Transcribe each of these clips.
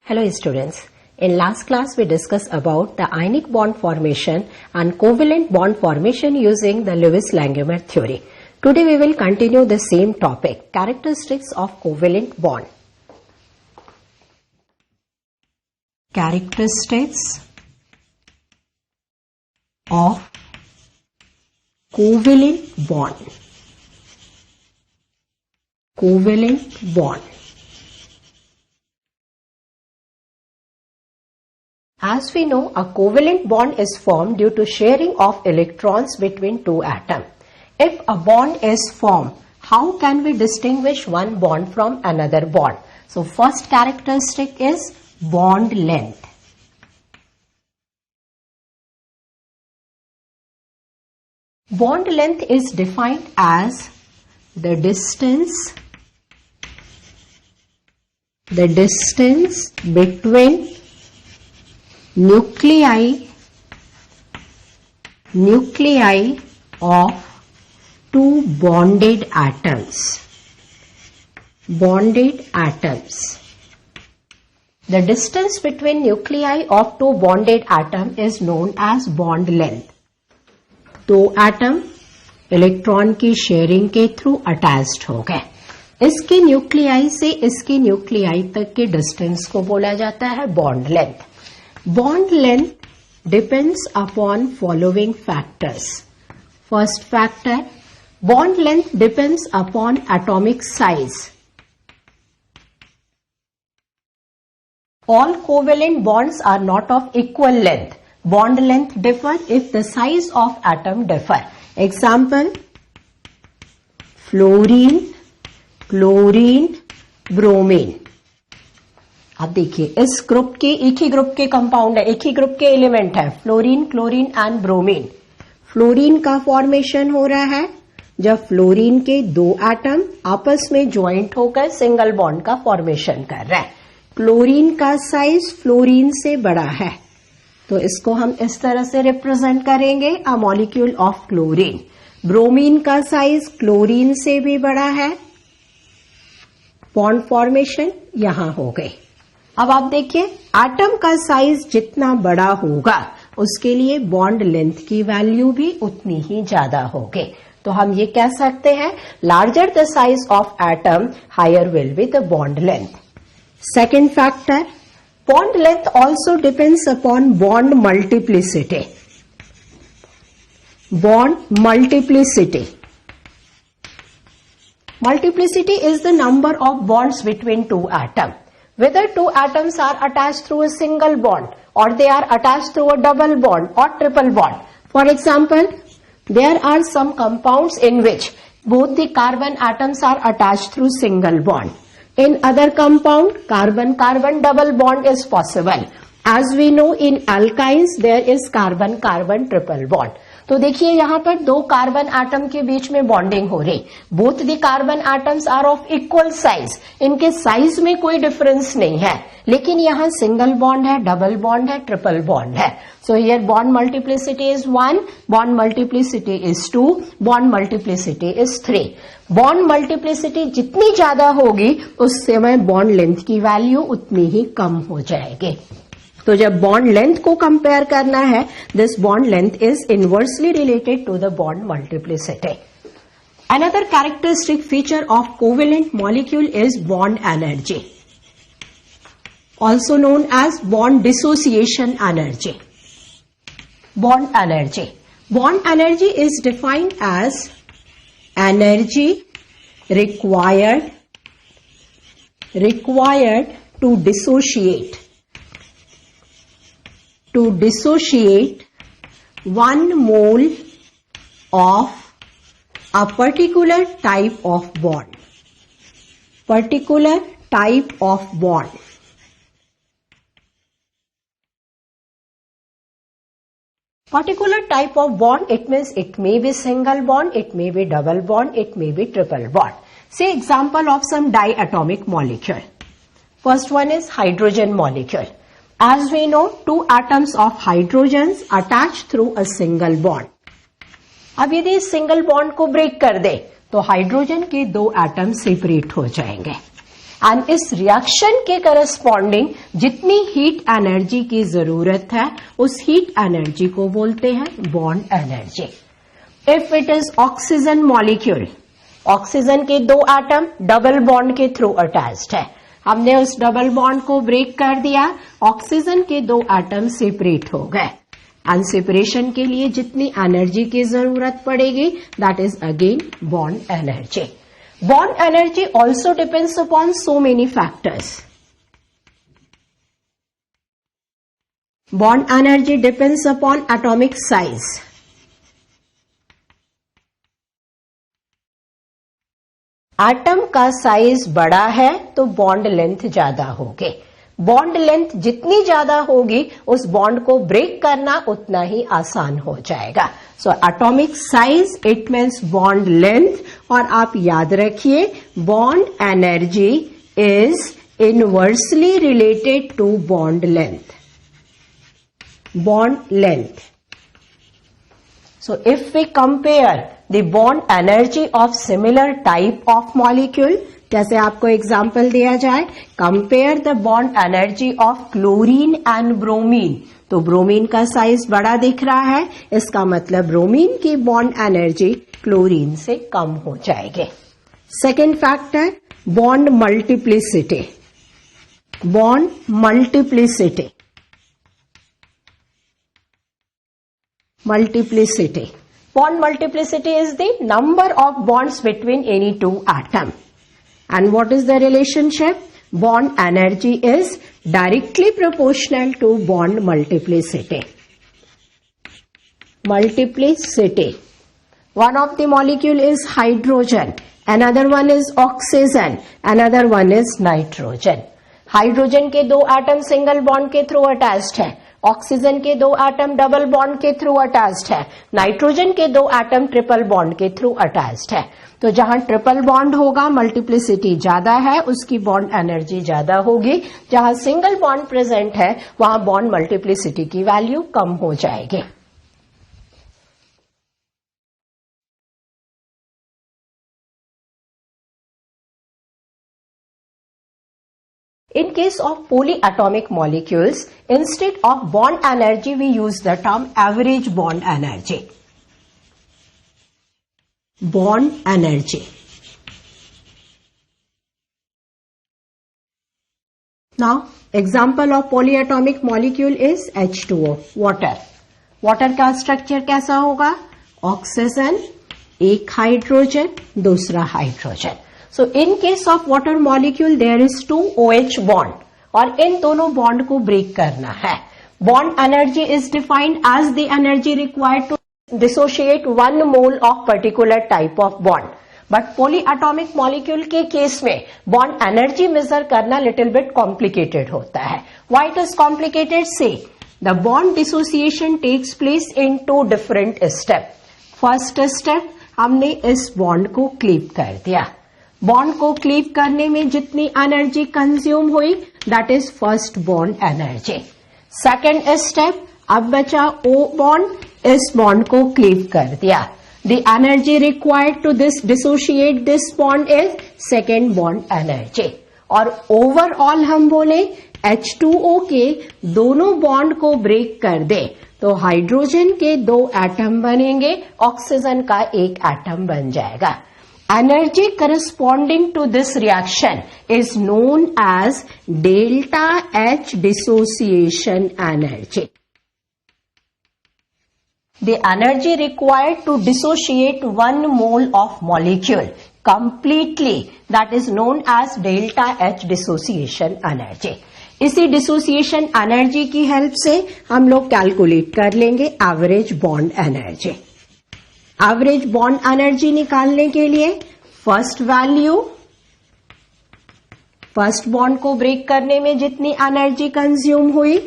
Hello students, in last class we discussed about the ionic bond formation and covalent bond formation using the Lewis-Langmuir theory. Today we will continue the same topic, characteristics of covalent bond. Characteristics of covalent bond. Covalent bond. As we know, a covalent bond is formed due to sharing of electrons between two atoms. If a bond is formed, how can we distinguish one bond from another bond? So first characteristic is bond length. Bond length is defined as the distance between nuclei of two bonded atoms. The distance between nuclei of two bonded atoms is known as bond length. दो atom electron की sharing के through attached हो गए. इसके nuclei से इसके nuclei तक के डिस्टेंस को बोला जाता है bond length. Bond length depends upon following factors. First factor, bond length depends upon atomic size. All covalent bonds are not of equal length. Bond length differ if the size of atom differ. Example, fluorine, chlorine, bromine. अब देखिए इस group के एक ही group के compound है, एक ही group के element है, fluorine, chlorine and bromine. Fluorine का फॉर्मेशन हो रहा है जब फ्लोरीन के दो एटम आपस में ज्वाइंट होकर सिंगल बॉन्ड का फॉर्मेशन कर रहे हैं. क्लोरीन का साइज फ्लोरीन से बड़ा है तो इसको हम इस तरह से रिप्रेजेंट करेंगे, a molecule of chlorine. Bromine का साइज क्लोरीन से भी बड़ा है, बॉन्ड फॉर्मेशन यहां हो गई. अब आप देखिए एटम का साइज जितना बड़ा होगा उसके लिए बॉन्ड लेंथ की वैल्यू भी उतनी ही ज्यादा होगी. तो हम ये कह सकते हैं larger the size of atom higher will be the bond length. Second factor, bond length also depends upon bond multiplicity. Bond multiplicity. Multiplicity is the number of bonds between two atoms. Whether two atoms are attached through a single bond or they are attached through a double bond or triple bond. For example, there are some compounds in which both the carbon atoms are attached through single bond. In other compound, carbon-carbon double bond is possible. As we know, in alkynes there is carbon-carbon triple bond. तो देखिए यहाँ पर दो carbon atom के बीच में bonding हो रही. Both the carbon atoms are of equal size. इनके साइज में कोई डिफरेंस नहीं है, लेकिन यहाँ सिंगल बॉन्ड है, डबल बॉन्ड है, ट्रिपल बॉन्ड है. So here bond multiplicity is 1, bond multiplicity is 2, bond multiplicity is 3. Bond multiplicity जितनी ज्यादा होगी उस समय बॉन्ड लेंथ की वैल्यू उतनी ही कम हो जाएगी. तो जब बॉन्ड लेंथ को कंपेयर करना है, this bond length is inversely related to the bond multiplicity. Another characteristic feature of covalent molecule is bond energy, also known as bond dissociation energy. Bond energy. Bond energy is defined as energy required to dissociate 1 mole of a particular type of bond. Particular type of bond. Particular type of bond, it means it may be single bond, it may be double bond, it may be triple bond. Say example of some diatomic molecule. First one is hydrogen molecule. As we know, two atoms of hydrogens attached through a single bond. अब यदि इस single bond को break कर दे तो hydrogen के दो atom separate हो जाएंगे. एंड इस रिएक्शन के करस्पॉन्डिंग जितनी हीट एनर्जी की जरूरत है उस हीट एनर्जी को बोलते हैं bond energy. If it is oxygen molecule, oxygen के 2 एटम डबल बॉन्ड के थ्रू अटैच्ड है, हमने उस डबल बॉन्ड को ब्रेक कर दिया, ऑक्सीजन के 2 एटम सेपरेट हो गए एंड सेपरेशन के लिए जितनी एनर्जी की जरूरत पड़ेगी that is again bond energy. Bond energy also depends upon so many factors. Bond energy depends upon atomic size, atom का साइज बड़ा है तो बॉन्ड लेंथ ज्यादा होगी, बॉन्ड लेंथ जितनी ज्यादा होगी उस बॉन्ड को ब्रेक करना उतना ही आसान हो जाएगा। So atomic size it means bond length, और आप याद रखिए bond energy is inversely related to bond length, bond length. So if we compare the bond energy of similar type of molecule, जैसे आपको एग्जाम्पल दिया जाए, compare the bond energy of chlorine and bromine, तो bromine का size बड़ा दिख रहा है, इसका मतलब ब्रोमीन की बॉन्ड एनर्जी क्लोरीन से कम हो जाएगी। Second factor bond multiplicity, bond multiplicity, multiplicity. Bond multiplicity is the number of bonds between any 2 atoms. And what is the relationship? Bond energy is directly proportional to bond multiplicity. Multiplicity. One of the molecule is hydrogen, another one is oxygen, another one is nitrogen. Hydrogen के 2 atom single bond के through attached है, oxygen के 2 atom double bond के through attached है, nitrogen के 2 atom triple bond के through attached है। तो जहां ट्रिपल बॉन्ड होगा मल्टीप्लिसिटी ज्यादा है, उसकी बॉन्ड एनर्जी ज्यादा होगी, जहां सिंगल बॉन्ड प्रेजेंट है वहां बॉन्ड मल्टीप्लिसिटी की वैल्यू कम हो जाएगी। In case of polyatomic molecules, instead of bond energy, we use the term average bond energy. Bond energy. Now, example of polyatomic molecule is H2O, water. Water का structure कैसा होगा? Oxygen, एक hydrogen, दूसरा hydrogen. So in case of water molecule there is 2 OH bond और इन दोनों bond को break करना है। Bond energy is defined as the energy required to dissociate 1 mole of particular type of bond. But polyatomic molecule के case में bond energy measure करना little bit complicated होता है। Why it is complicated? Say the bond dissociation takes place in 2 different steps. First step हमने इस bond को cleave कर दिया, बॉन्ड को क्लीव करने में जितनी एनर्जी कंज्यूम हुई that is first bond energy. Second step अब बचा O बॉन्ड, इस बॉन्ड को क्लीव कर दिया, the energy required to this dissociate this bond is second bond energy. और ओवरऑल हम बोले H2O के दोनों बॉन्ड को ब्रेक कर दे तो हाइड्रोजन के 2 एटम बनेंगे, ऑक्सीजन का 1 एटम बन जाएगा। Energy corresponding to this reaction is known as delta H dissociation energy. The energy required to dissociate 1 mole of molecule completely, that is known as delta H dissociation energy. इसी dissociation energy की help से हम लोग calculate कर लेंगे average bond energy. Average bond energy निकालने के लिए फर्स्ट वैल्यू, फर्स्ट बॉन्ड को ब्रेक करने में जितनी एनर्जी कंज्यूम हुई,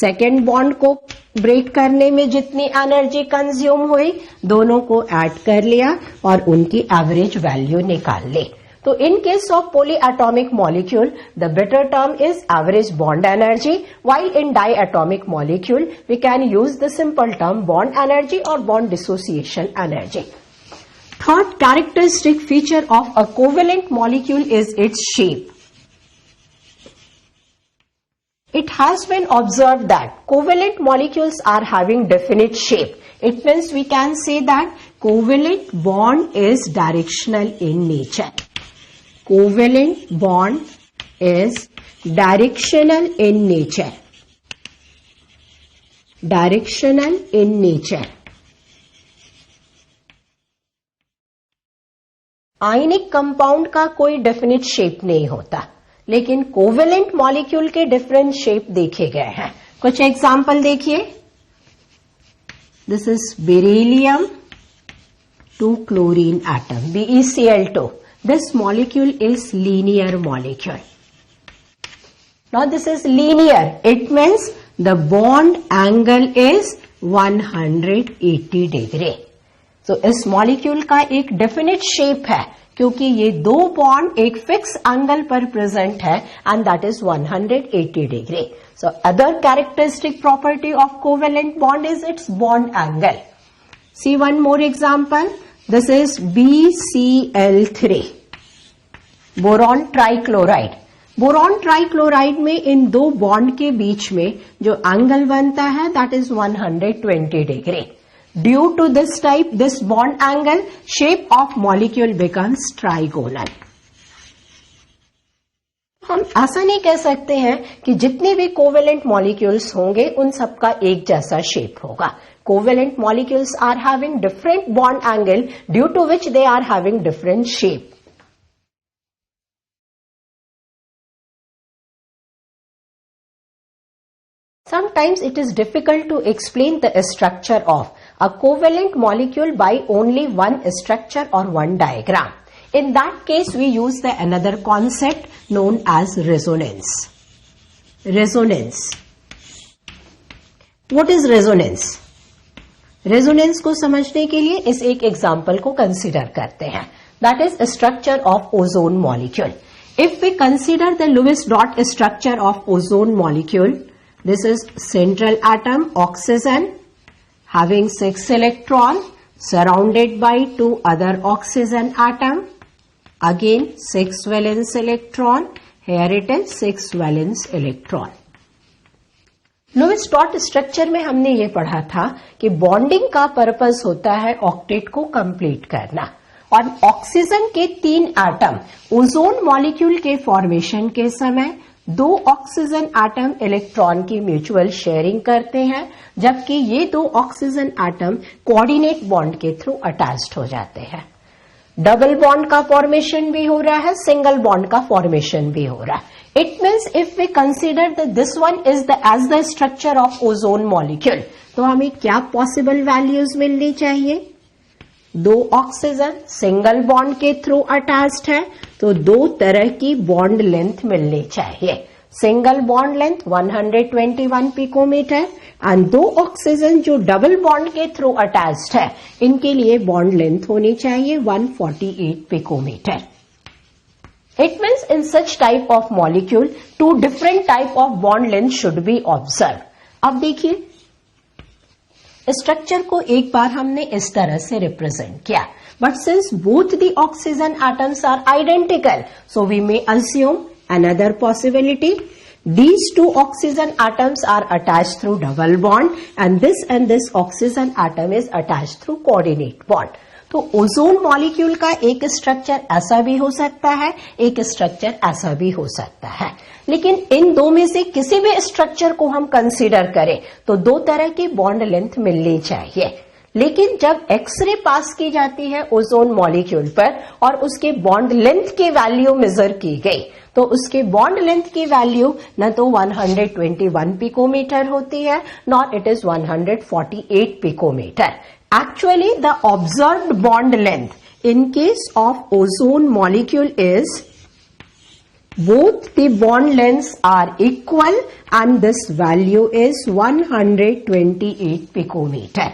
सेकेंड बॉन्ड को ब्रेक करने में जितनी एनर्जी कंज्यूम हुई, दोनों को ऐड कर लिया और उनकी एवरेज वैल्यू निकाल ली। तो in case of polyatomic molecule, the better term is average bond energy, while in diatomic molecule, we can use the simple term bond energy or bond dissociation energy. Third characteristic feature of a covalent molecule is its shape. it has been observed that covalent molecules are having definite shape. It means we can say that covalent bond is directional in nature. Covalent bond is directional in nature. Directional in nature. Ionic compound का कोई definite shape नहीं होता, लेकिन covalent molecule के different shape देखे गए हैं. कुछ एग्जाम्पल देखिए. This is beryllium 2 chlorine atom BeCl2. This molecule is linear molecule. Now this is linear. It means the bond angle is 180 degree. तो इस मॉलिक्यूल का एक डेफिनेट शेप है क्योंकि ये दो बॉन्ड एक फिक्स एंगल पर प्रेजेंट है and that is 180 degree. So other characteristic property of covalent bond is its bond angle. See one more example. This is BeCl3 boron trichloride. Boron trichloride में इन दो बॉन्ड के बीच में जो angle बनता है that is 120 degree. Due to this bond angle, shape of molecule becomes trigonal. हम ऐसा नहीं कह सकते हैं कि जितने भी कोवेलेंट मॉलिक्यूल्स होंगे उन सबका एक जैसा शेप होगा. Covalent molecules are having different bond angle due to which they are having different shape. Sometimes it is difficult to explain the structure of a covalent molecule by only one structure or one diagram. In that case, we use the another concept known as resonance. Resonance. What is resonance? Resonance को समझने के लिए इस एक example को consider करते हैं. That is structure of ozone molecule. If we consider the Lewis dot structure of ozone molecule, this is central atom oxygen having 6 electron surrounded by 2 other oxygen atom. Again 6 valence electron. Here it is 6 valence electron. Lewis dot structure में हमने ये पढ़ा था कि bonding का purpose होता है octet को कंप्लीट करना. और ऑक्सीजन के 3 एटम ओजोन मॉलिक्यूल के फॉर्मेशन के समय 2 ऑक्सीजन एटम इलेक्ट्रॉन की म्यूचुअल शेयरिंग करते हैं, जबकि ये 2 ऑक्सीजन एटम कोऑर्डिनेट बॉन्ड के थ्रू अटैच्ड हो जाते हैं. डबल बॉन्ड का फॉर्मेशन भी हो रहा है, सिंगल बॉन्ड का फॉर्मेशन भी हो रहा है. It means if we consider that this one is as the structure of ozone molecule, तो हमें क्या पॉसिबल वैल्यूज मिलनी चाहिए? 2 ऑक्सीजन सिंगल बॉन्ड के थ्रू अटैच्ड है तो 2 तरह की बॉन्ड लेंथ मिलनी चाहिए. Single bond length 121 picometre and 2 oxygen जो डबल बॉन्ड के थ्रू अटैच्ड है इनके लिए बॉन्ड लेंथ होनी चाहिए 148 picometre. It means in such type of molecule 2 different type of bond length should be observe. अब देखिए स्ट्रक्चर को एक बार हमने इस तरह से रिप्रेजेंट किया, but since both the oxygen atoms are identical so we may assume another possibility. These 2 oxygen atoms are attached through double bond and this oxygen atom is attached through coordinate bond. तो ozone molecule का एक structure ऐसा भी हो सकता है, एक structure ऐसा भी हो सकता है. लेकिन इन दो में से किसी भी स्ट्रक्चर को हम कंसीडर करें तो 2 तरह की बॉन्ड लेंथ मिलनी चाहिए. लेकिन जब एक्सरे पास की जाती है ओजोन मॉलिक्यूल पर और उसके बॉन्ड लेंथ की वैल्यू मेजर की गई तो उसके बॉन्ड लेंथ की वैल्यू न तो 121 पिकोमीटर होती है nor it is 148 picometre. Actually, the observed bond length in case of ozone molecule is both the bond lengths are equal and this value is 128 picometer.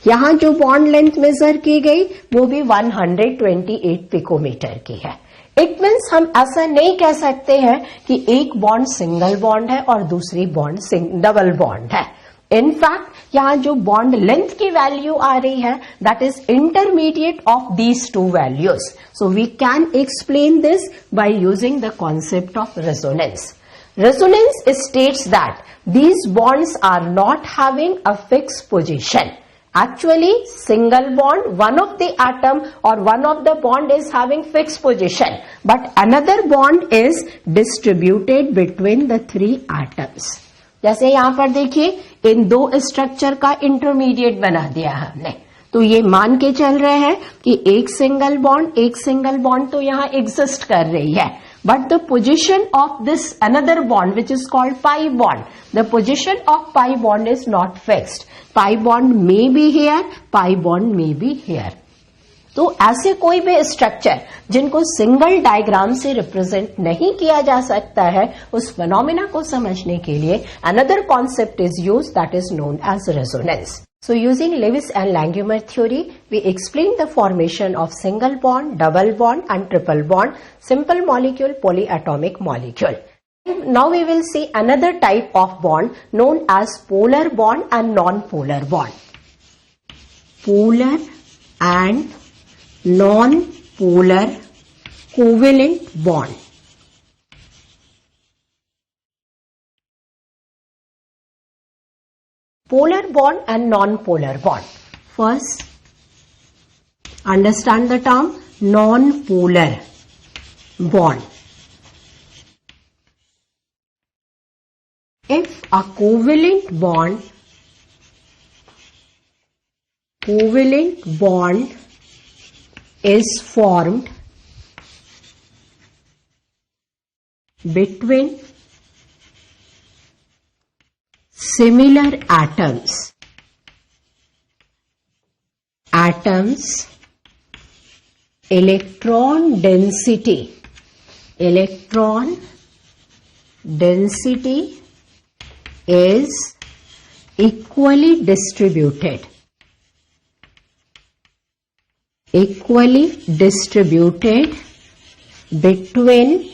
यहां जो बॉन्ड लेंथ मेजर की गई वो भी 128 पिकोमीटर की है. इट मीन्स हम ऐसा नहीं कह सकते हैं कि एक बॉन्ड सिंगल बॉन्ड है और दूसरी बॉन्ड डबल बॉन्ड है. इनफैक्ट यहां जो बॉन्ड लेंथ की वैल्यू आ रही है that is intermediate of these 2 values. So we can explain this by using the concept of resonance. Resonance states that these bonds are not having a fixed position. Actually, single bond, one of the atom or one of the bond is having fixed position, but another bond is distributed between the three atoms. जैसे यहाँ पर देखिए, इन दो structure का intermediate बना दिया हमने, तो ये मान के चल रहे हैं कि एक सिंगल बॉन्ड तो यहाँ एग्जिस्ट कर रही है, but the position of this another bond which is called pi bond, the position of pi bond is not fixed. Pi bond may be here, pi bond may be here. तो ऐसे कोई भी structure जिनको single diagram से represent नहीं किया जा सकता है, उस फिनोमेना को समझने के लिए another concept is used that is known as resonance. So using Lewis and Langmuir theory, we explain the formation of single bond, double bond and triple bond, simple molecule, polyatomic molecule. Now we will see another type of bond known as polar bond and non-polar bond. Polar and non-polar covalent bond. Polar bond and non-polar bond. First, understand the term non-polar bond. If a covalent bond is formed between similar atoms, electron density is equally distributed between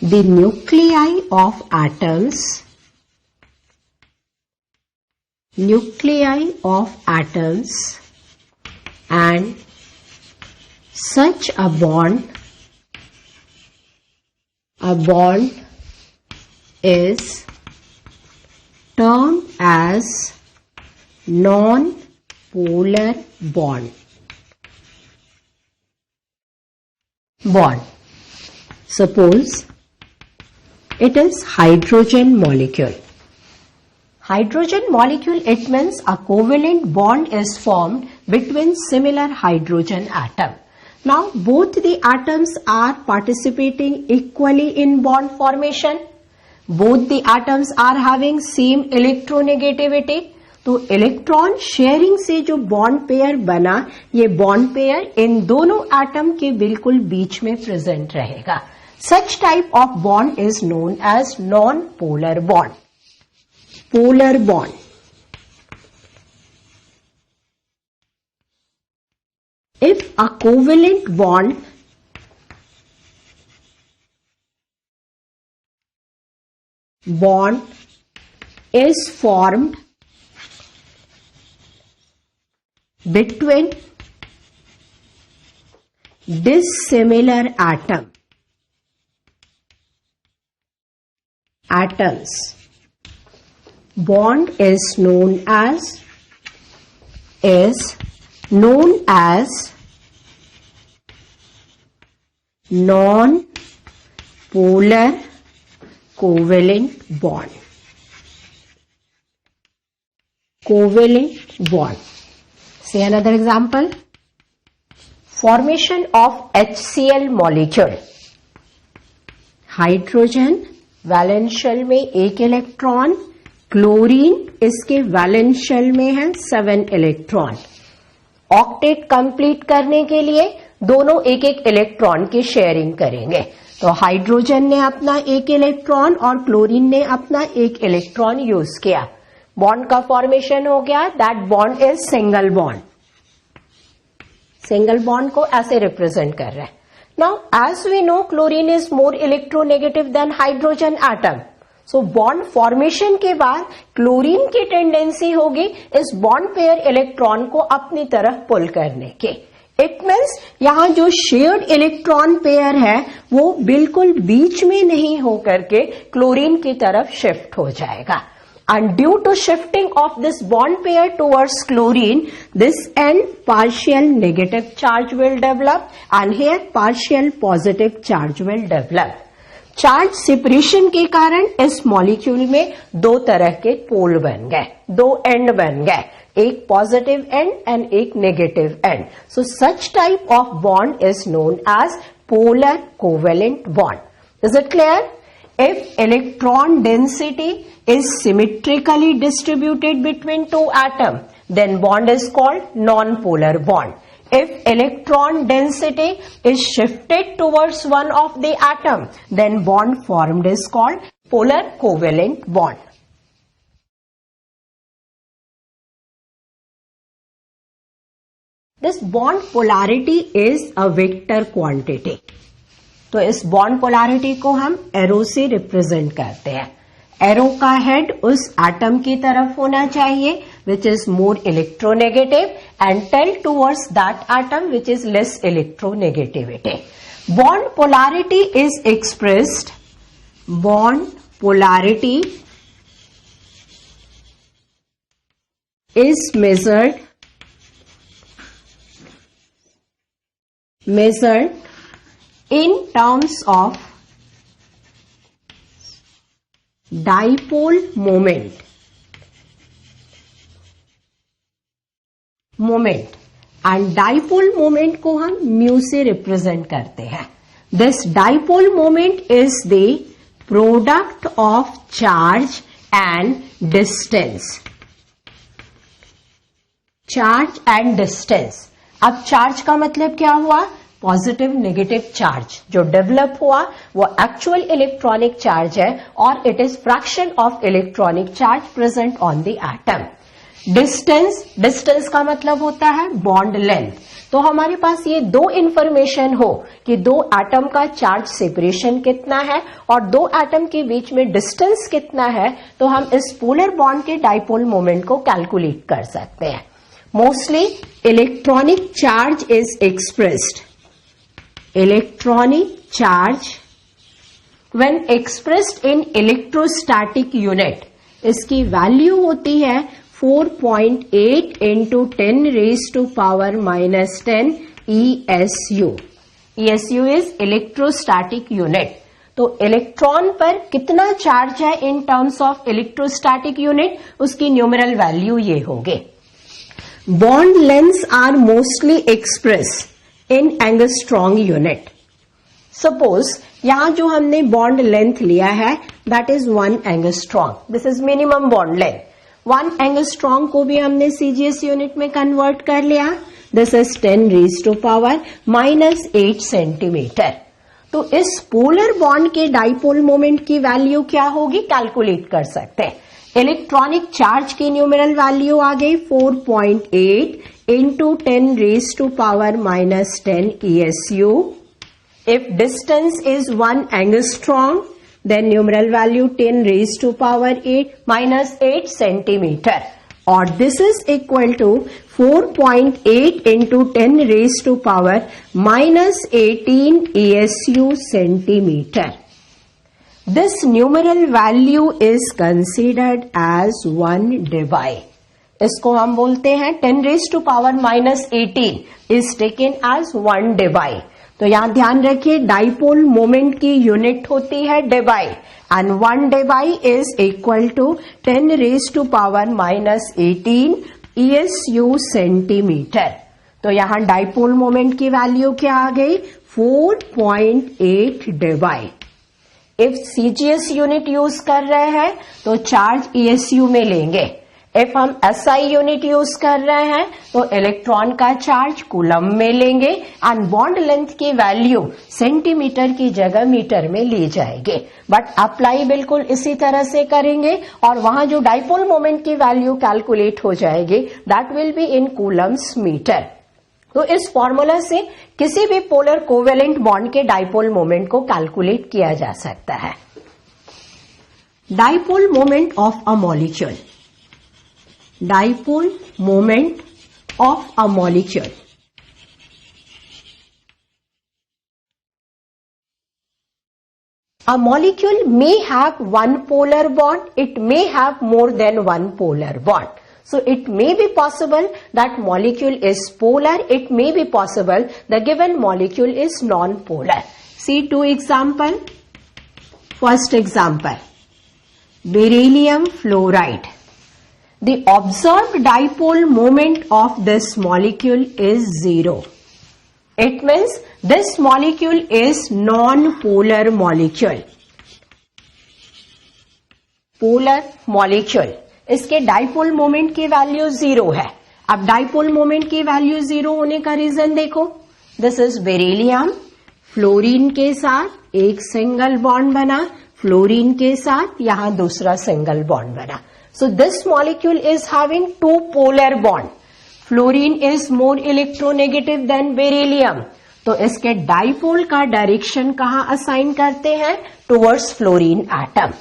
the nuclei of atoms and such a bond is termed as non-polar bond. Suppose it is hydrogen molecule. Hydrogen molecule, it means a covalent bond is formed between similar hydrogen atom. Now both the atoms are participating equally in bond formation. Both the atoms are having same electronegativity. तो electron sharing से जो bond pair बना, ये bond pair इन दोनों atom के बिल्कुल बीच में present रहेगा. Such type of bond is known as non-polar bond. Polar bond. If a covalent bond is formed between dissimilar atoms, bond is known as non-polar covalent bond. Say another example. Formation of HCl molecule. Hydrogen valence shell में 1 electron, chlorine इसके valence shell में है 7 electron. Octet complete करने के लिए दोनों एक एक इलेक्ट्रॉन की शेयरिंग करेंगे. तो हाइड्रोजन ने अपना 1 इलेक्ट्रॉन और क्लोरीन ने अपना 1 इलेक्ट्रॉन यूज किया. बॉन्ड का फॉर्मेशन हो गया. That bond is single bond. Single bond को ऐसे रिप्रेजेंट कर रहे हैं. Now as we know chlorine is more electronegative than hydrogen atom. So bond formation के बाद क्लोरीन की टेंडेंसी होगी इस बॉन्ड पेयर इलेक्ट्रॉन को अपनी तरफ पुल करने के. इट मीन्स यहां जो शेयर्ड इलेक्ट्रॉन पेयर है वो बिल्कुल बीच में नहीं होकर के क्लोरीन की तरफ शिफ्ट हो जाएगा. And due to shifting of this bond pair towards chlorine, this end partial negative charge will develop and here partial positive charge will develop. Charge separation के कारण इस मॉलिक्यूल में दो तरह के पोल बन गए, दो एंड बन गए, एक पॉजिटिव एंड एंड एक negative end. So such type of bond is known as polar covalent bond. Is it clear? If electron density is symmetrically distributed between two atoms, then bond is called non-polar bond. If electron density is shifted towards one of the atom, then bond formed is called polar covalent bond. This bond polarity is a vector quantity. तो इस bond polarity को हम arrow से represent करते हैं. Arrow का head उस atom की तरफ होना चाहिए which is more electronegative and tail towards that atom which is less electronegativity. Bond polarity is expressed, bond polarity is measured in terms of dipole moment and dipole moment को हम mu से represent करते हैं. This dipole moment is the product of charge and distance. Charge and distance. अब charge का मतलब क्या हुआ? पॉजिटिव नेगेटिव चार्ज जो डेवलप हुआ वो एक्चुअल इलेक्ट्रॉनिक चार्ज है और it is fraction of electronic charge present on the atom. Distance का मतलब होता है बॉन्ड लेंथ. तो हमारे पास ये दो इंफॉर्मेशन हो कि दो एटम का चार्ज सेपरेशन कितना है और दो एटम के बीच में डिस्टेंस कितना है, तो हम इस पोलर बॉन्ड के डाइपोल मोमेंट को कैलकुलेट कर सकते हैं. Mostly electronic charge is expressed. Electronic charge when expressed in electrostatic unit, इसकी वैल्यू होती है 4.8 into 10 raised to power minus 10 ESU. ESU is electrostatic unit. तो इलेक्ट्रॉन पर कितना चार्ज है in terms of electrostatic unit, उसकी न्यूमेरल वैल्यू ये होगी. Bond lengths are mostly express in angstrom unit. Suppose यहां जो हमने बॉन्ड लेंथ लिया है that is 1 angstrom. This is minimum bond length. 1 angstrom को भी हमने सीजीएस यूनिट में कन्वर्ट कर लिया. This is 10 raised to power minus 8 centimetre. तो इस पोलर बॉन्ड के डाइपोल मोमेंट की वैल्यू क्या होगी कैलकुलेट कर सकते हैं. इलेक्ट्रॉनिक चार्ज की न्यूमेरल वैल्यू आ गई 4.8 into 10 raised to power minus 10 ESU. If distance is 1 angstrom, then numeral value 10 raised to power 8 minus 8 centimeter. Or this is equal to 4.8 into 10 raised to power minus 18 ESU centimeter. This numeral value is considered as 1 debye. इसको हम बोलते हैं 10 raised to power minus 18 is taken as 1 debye. तो यहां ध्यान रखिए dipole moment की unit होती है debye and 1 debye is equal to 10 raised to power minus 18 ESU centimetre. तो यहां डाइपोल मोमेंट की वैल्यू क्या आ गई 4.8 debye. If CGS unit use कर रहे हैं तो चार्ज ईएसयू में लेंगे. इफ हम एसआई यूनिट यूज कर रहे हैं तो इलेक्ट्रॉन का चार्ज कूलम में लेंगे एंड बॉन्ड लेंथ की वैल्यू सेंटीमीटर की जगह मीटर में ली जाएगी. बट अप्लाई बिल्कुल इसी तरह से करेंगे और वहां जो डाइपोल मोमेंट की वैल्यू कैलकुलेट हो जाएगी that will be in coulombs metre. तो इस फॉर्मूला से किसी भी पोलर कोवेलेंट बॉन्ड के डाइपोल मोमेंट को कैलकुलेट किया जा सकता है. Dipole moment of a molecule. Dipole moment of a molecule A molecule may have one polar bond, it may have more than one polar bond. So it may be possible that molecule is polar, it may be possible the given molecule is non-polar. See two example. First example, beryllium fluoride. The observed dipole moment of this molecule is 0. It means this molecule is non-polar molecule. Polar molecule. इसके dipole moment की value 0 है. अब dipole moment की value 0 होने का reason देखो. This is beryllium, fluorine के साथ एक सिंगल बॉन्ड बना, फ्लोरीन के साथ यहां दूसरा सिंगल बॉन्ड बना. So this molecule is having two polar bond. Fluorine is more electronegative than beryllium. तो इसके डाइपोल का डायरेक्शन कहां असाइन करते हैं? Towards fluorine atom.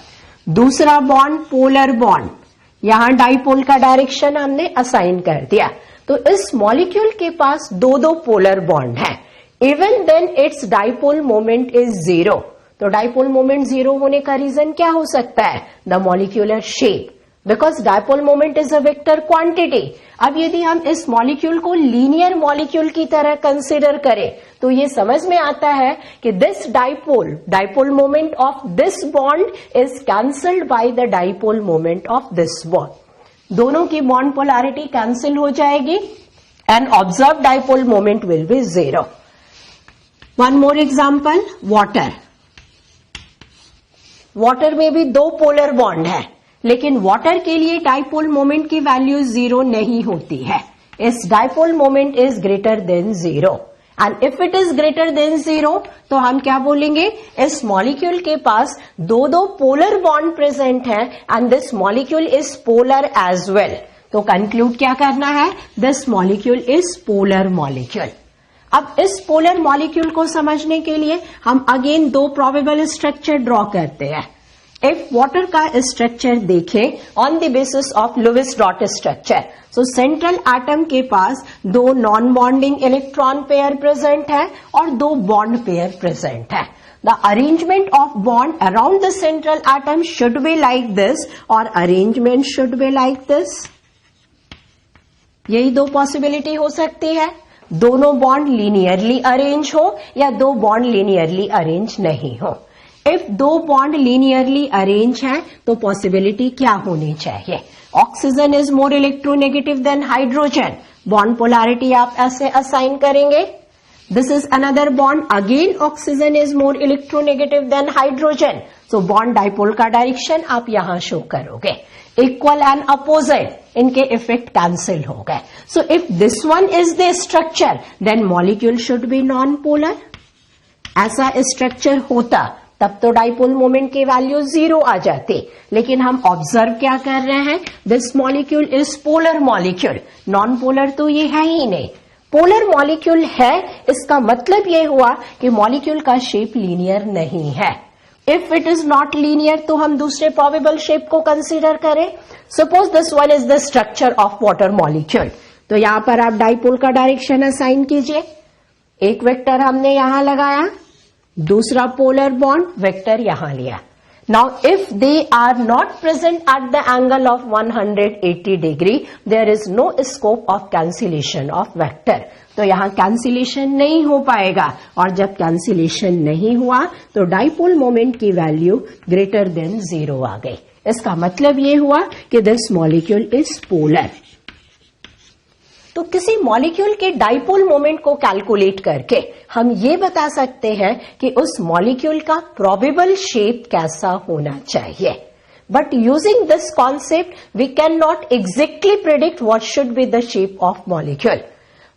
दूसरा बॉन्ड पोलर बॉन्ड, यहां डाइपोल का डायरेक्शन हमने असाइन कर दिया. तो इस मॉलिक्यूल के पास दो पोलर बॉन्ड है. Even then its dipole moment is 0. तो डाइपोल मोमेंट 0 होने का रीजन क्या हो सकता है? The molecular shape, because dipole moment is a vector quantity. अब यदि हम इस मॉलिक्यूल को लीनियर मॉलिक्यूल की तरह कंसिडर करें तो ये समझ में आता है कि this dipole moment of this bond is cancelled by the dipole moment of this bond. दोनों की बॉन्ड पोलैरिटी कैंसिल हो जाएगी and observe dipole moment will be 0. One more example, water. Water में भी दो पोलर बॉन्ड है, लेकिन water के लिए डाइपोल मोमेंट की वैल्यू 0 नहीं होती है. इस dipole moment is greater than 0 and if it is greater than 0 तो हम क्या बोलेंगे? इस मॉलिक्यूल के पास दो पोलर बॉन्ड प्रेजेंट है and this molecule is polar as well. तो कंक्लूड क्या करना है? This molecule is polar molecule. अब इस पोलर मॉलिक्यूल को समझने के लिए हम अगेन दो प्रोबेबल स्ट्रक्चर ड्रॉ करते हैं. इफ वाटर का स्ट्रक्चर देखें on the basis of Lewis dot structure, so central atom के पास दो non bonding electron pair present है और दो बॉन्ड पेयर प्रेजेंट है. The arrangement of bond around the central atom should be like this और arrangement should be like this. यही दो पॉसिबिलिटी हो सकती है. दोनों बॉन्ड लीनियरली अरेंज हो या दो बॉन्ड लीनियरली अरेंज नहीं हो. इफ दो बॉन्ड लीनियरली अरेंज हैं तो पॉसिबिलिटी क्या होनी चाहिए? Oxygen is more electronegative than hydrogen. Bond polarity आप ऐसे असाइन करेंगे. This is another bond, again oxygen is more electronegative than hydrogen. So bond dipole का डायरेक्शन आप यहां शो करोगे. इक्वल एंड अपोजिट, इनके इफेक्ट कैंसिल हो गए. So if this one is the structure then molecule should be non polar. ऐसा structure होता तब तो डाइपोल मोमेंट की वैल्यू 0 आ जाती, लेकिन हम ऑब्जर्व क्या कर रहे हैं? This molecule is polar molecule. Non polar तो ये है ही नहीं. पोलर मॉलिक्यूल है, इसका मतलब ये हुआ कि मॉलिक्यूल का शेप लीनियर नहीं है. If it is not linear तो हम दूसरे प्रोबेबल शेप को कंसीडर करें. Suppose this one is the structure of water molecule. तो यहां पर आप डाइपोल का डायरेक्शन असाइन कीजिए. एक वेक्टर हमने यहां लगाया, दूसरा पोलर बॉन्ड वेक्टर यहां लिया. Now if they are not present at the angle of 180 degree there is no scope of cancellation of vector. तो यहां कैंसिलेशन नहीं हो पाएगा और जब कैंसिलेशन नहीं हुआ तो डाइपोल मोमेंट की वैल्यू ग्रेटर देन 0 आ गई. इसका मतलब ये हुआ कि दिस मॉलिक्यूल इज पोलर. तो किसी मॉलिक्यूल के डाइपोल मोमेंट को कैलकुलेट करके हम ये बता सकते हैं कि उस मॉलिक्यूल का प्रोबेबल शेप कैसा होना चाहिए. But using this concept we can not exactly predict what should be the shape of molecule.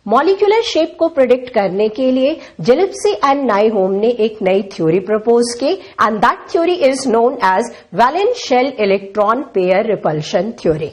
Molecular shape को प्रिडिक्ट करने के लिए जिलिप्सी एंड नाइहोम ने एक नई थ्योरी प्रपोज की and that theory is known as valence shell electron pair repulsion theory.